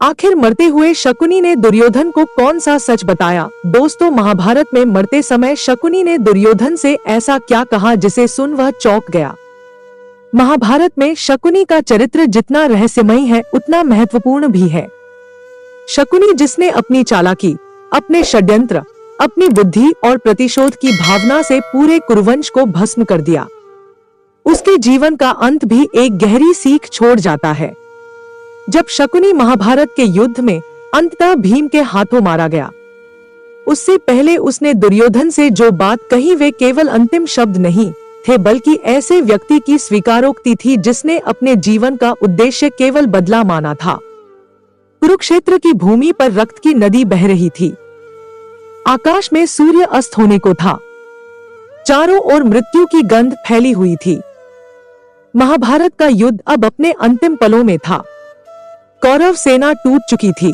आखिर मरते हुए शकुनी ने दुर्योधन को कौन सा सच बताया? दोस्तों, महाभारत में मरते समय शकुनी ने दुर्योधन से ऐसा क्या कहा जिसे सुन वह चौंक गया। महाभारत में शकुनी का चरित्र जितना रहस्यमयी है उतना महत्वपूर्ण भी है। शकुनी जिसने अपनी चालाकी, अपने षड्यंत्र, अपनी बुद्धि और प्रतिशोध की भावना से पूरे कुरुवंश को भस्म कर दिया। उसके जीवन का अंत भी एक गहरी सीख छोड़ जाता है। जब शकुनी महाभारत के युद्ध में अंततः भीम के हाथों मारा गया, उससे पहले उसने दुर्योधन से जो बात कही वे केवल अंतिम शब्द नहीं थे बल्कि ऐसे व्यक्ति की स्वीकारोक्ति थी जिसने अपने जीवन का उद्देश्य केवल बदला माना था। कुरुक्षेत्र की भूमि पर रक्त की नदी बह रही थी। आकाश में सूर्य अस्त होने को था। चारों ओर मृत्यु की गंध फैली हुई थी। महाभारत का युद्ध अब अपने अंतिम पलों में था। कौरव सेना टूट चुकी थी।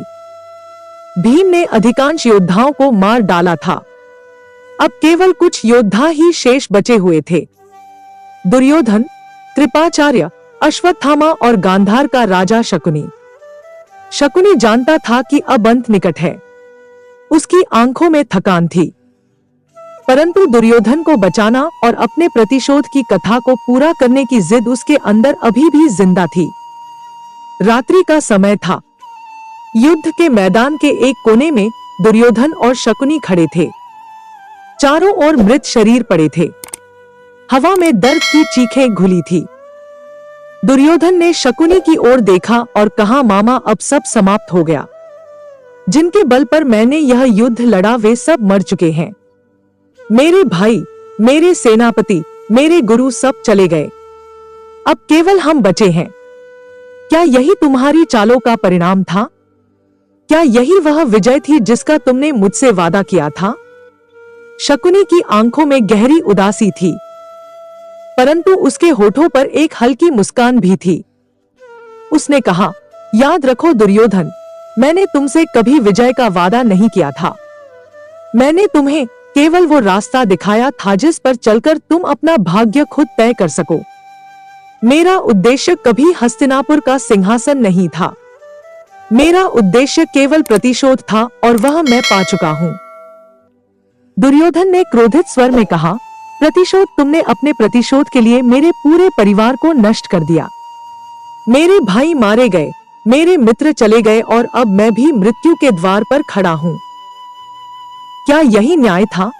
भीम ने अधिकांश योद्धाओं को मार डाला था। अब केवल कुछ योद्धा ही शेष बचे हुए थे। दुर्योधन, कृपाचार्य, अश्वत्थामा और गांधार का राजा शकुनी। शकुनी जानता था कि अब अंत निकट है। उसकी आंखों में थकान थी, परंतु दुर्योधन को बचाना और अपने प्रतिशोध की कथा को पूरा करने की जिद उसके अंदर अभी भी जिंदा थी। रात्रि का समय था। युद्ध के मैदान के एक कोने में दुर्योधन और शकुनी खड़े थे। चारों ओर मृत शरीर पड़े थे। हवा में दर्द की चीखें घुली थी। दुर्योधन ने शकुनी की ओर देखा और कहा, मामा, अब सब समाप्त हो गया। जिनके बल पर मैंने यह युद्ध लड़ा वे सब मर चुके हैं। मेरे भाई, मेरे सेनापति, मेरे गुरु सब चले गए। अब केवल हम बचे हैं। क्या यही तुम्हारी चालों का परिणाम था? क्या यही वह विजय थी जिसका तुमने मुझसे वादा किया था? शकुनी की आंखों में गहरी उदासी थी, परंतु उसके होठों पर एक हल्की मुस्कान भी थी। उसने कहा, याद रखो दुर्योधन, मैंने तुमसे कभी विजय का वादा नहीं किया था। मैंने तुम्हें केवल वो रास्ता दिखाया था जिस पर चलकर तुम अपना भाग्य खुद तय कर सको। मेरा उद्देश्य कभी हस्तिनापुर का सिंहासन नहीं था। मेरा उद्देश्य केवल प्रतिशोध था और वह मैं पा चुका हूँ। दुर्योधन ने क्रोधित स्वर में कहा, प्रतिशोध? तुमने अपने प्रतिशोध के लिए मेरे पूरे परिवार को नष्ट कर दिया। मेरे भाई मारे गए, मेरे मित्र चले गए और अब मैं भी मृत्यु के द्वार पर खड़ा हूँ। क्या यही न्याय था?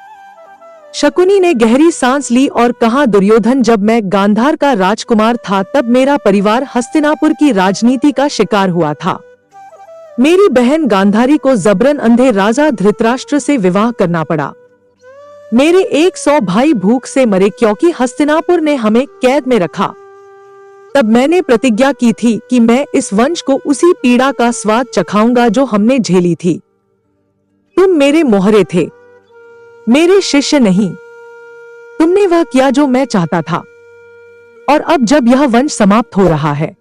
शकुनी ने गहरी सांस ली और कहा, दुर्योधन, जब मैं गांधार का राजकुमार था तब मेरा परिवार हस्तिनापुर की राजनीति का शिकार हुआ था। मेरी बहन गांधारी को जबरन अंधे राजा धृतराष्ट्र से विवाह करना पड़ा। मेरे 100 भाई भूख से मरे क्योंकि हस्तिनापुर ने हमें कैद में रखा। तब मैंने प्रतिज्ञा की थी कि मैं इस वंश को उसी पीड़ा का स्वाद चखाऊंगा जो हमने झेली थी। तुम मेरे मोहरे थे, मेरे शिष्य नहीं। तुमने वह किया जो मैं चाहता था, और अब जब यह वंश समाप्त हो रहा है,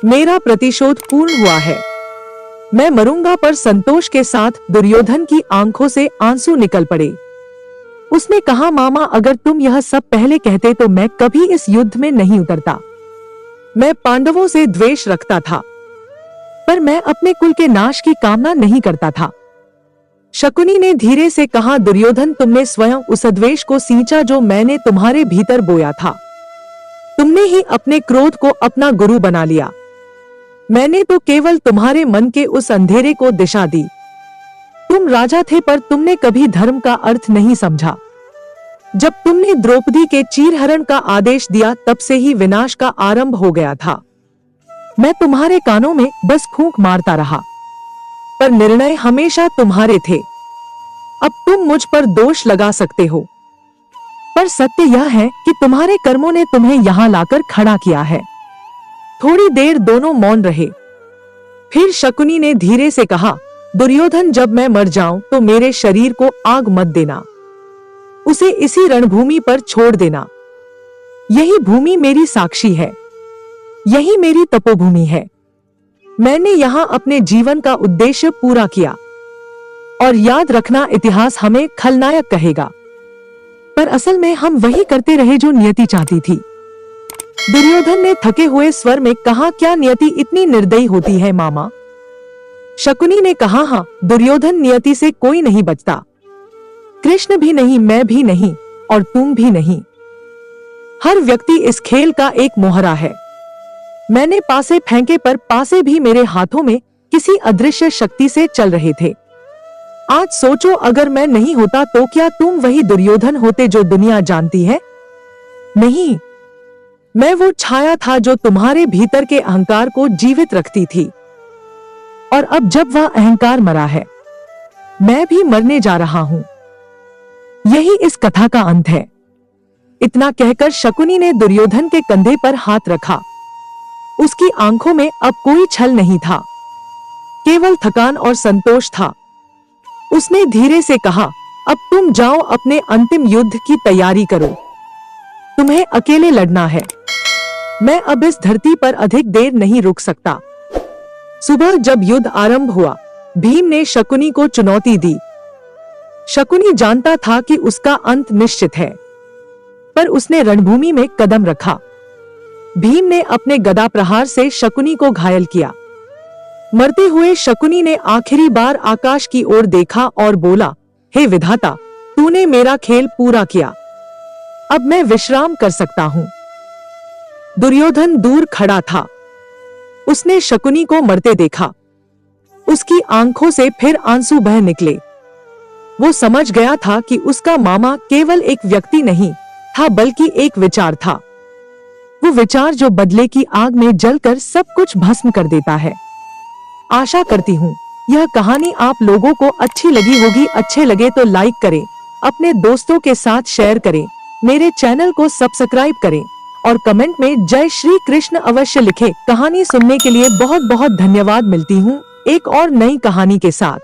मेरा प्रतिशोध पूर्ण हुआ है। मैं मरूंगा पर संतोष के साथ। दुर्योधन की आंखों से आंसू निकल पड़े। उसने कहा, मामा, अगर तुम यह सब पहले कहते तो मैं कभी इस युद्ध में नहीं उतरता। मैं पांडवों से द्वेष रखता था, पर मैं अपने कुल के नाश की कामना नहीं करता था। शकुनी ने धीरे से कहा, दुर्योधन, तुमने स्वयं उस द्वेष को सींचा जो मैंने तुम्हारे भीतर बोया था। तुमने ही अपने क्रोध को अपना गुरु बना लिया। मैंने तो केवल तुम्हारे मन के उस अंधेरे को दिशा दी। तुम राजा थे पर तुमने कभी धर्म का अर्थ नहीं समझा। जब तुमने द्रौपदी के चीरहरण का आदेश दिया तब से ही विनाश का आरंभ हो गया था। मैं तुम्हारे कानों में बस फूंक मारता रहा, पर निर्णय हमेशा तुम्हारे थे। अब तुम मुझ पर दोष लगा सकते हो, पर सत्य यह है कि तुम्हारे कर्मों ने तुम्हें यहाँ लाकर खड़ा किया है। थोड़ी देर दोनों मौन रहे। फिर शकुनी ने धीरे से कहा, दुर्योधन, जब मैं मर जाऊं तो मेरे शरीर को आग मत देना। उसे इसी रणभूमि पर छोड़ देना। यही भूमि मेरी साक्षी है, यही मेरी तपोभूमि है। मैंने यहाँ अपने जीवन का उद्देश्य पूरा किया। और याद रखना, इतिहास हमें खलनायक कहेगा, पर असल में हम वही करते रहे जो नियति चाहती थी। दुर्योधन ने थके हुए स्वर में कहा, क्या नियति इतनी निर्दयी होती है मामा? शकुनी ने कहा, हाँ दुर्योधन, नियति से कोई नहीं बचता। कृष्ण भी नहीं, मैं भी नहीं, और तुम भी नहीं। हर व्यक्ति इस खेल का एक मोहरा है। मैंने पासे फेंके पर पासे भी मेरे हाथों में किसी अदृश्य शक्ति से चल रहे थे। आज सोचो, अगर मैं नहीं होता तो क्या तुम वही दुर्योधन होते जो दुनिया जानती है? नहीं, मैं वो छाया था जो तुम्हारे भीतर के अहंकार को जीवित रखती थी। और अब जब वह अहंकार मरा है, मैं भी मरने जा रहा हूं। यही इस कथा का अंत है। इतना कहकर शकुनी ने दुर्योधन के कंधे पर हाथ रखा। उसकी आंखों में अब कोई छल नहीं था, केवल थकान और संतोष था। उसने धीरे से कहा, अब तुम जाओ, अपने अंतिम युद्ध की तैयारी करो। तुम्हें अकेले लड़ना है। मैं अब इस धरती पर अधिक देर नहीं रुक सकता। सुबह जब युद्ध आरंभ हुआ, भीम ने शकुनी को चुनौती दी। शकुनी जानता था कि उसका अंत निश्चित है, पर उसने रणभूमि में कदम रखा। भीम ने अपने गदा प्रहार से शकुनी को घायल किया। मरते हुए शकुनी ने आखिरी बार आकाश की ओर देखा और बोला, हे विधाता, तूने मेरा खेल पूरा किया। अब मैं विश्राम कर सकता हूं। दुर्योधन दूर खड़ा था। उसने शकुनी को मरते देखा। उसकी आंखों से फिर आंसू बह निकले। वो समझ गया था कि उसका मामा केवल एक व्यक्ति नहीं था, बल्कि एक विचार था। वो विचार जो बदले की आग में जलकर सब कुछ भस्म कर देता है। आशा करती हूँ यह कहानी आप लोगों को अच्छी लगी होगी। अच्छे लगे तो लाइक करें, अपने दोस्तों के साथ शेयर करें, मेरे चैनल को सब्सक्राइब करें और कमेंट में जय श्री कृष्ण अवश्य लिखें। कहानी सुनने के लिए बहुत बहुत धन्यवाद। मिलती हूँ एक और नई कहानी के साथ।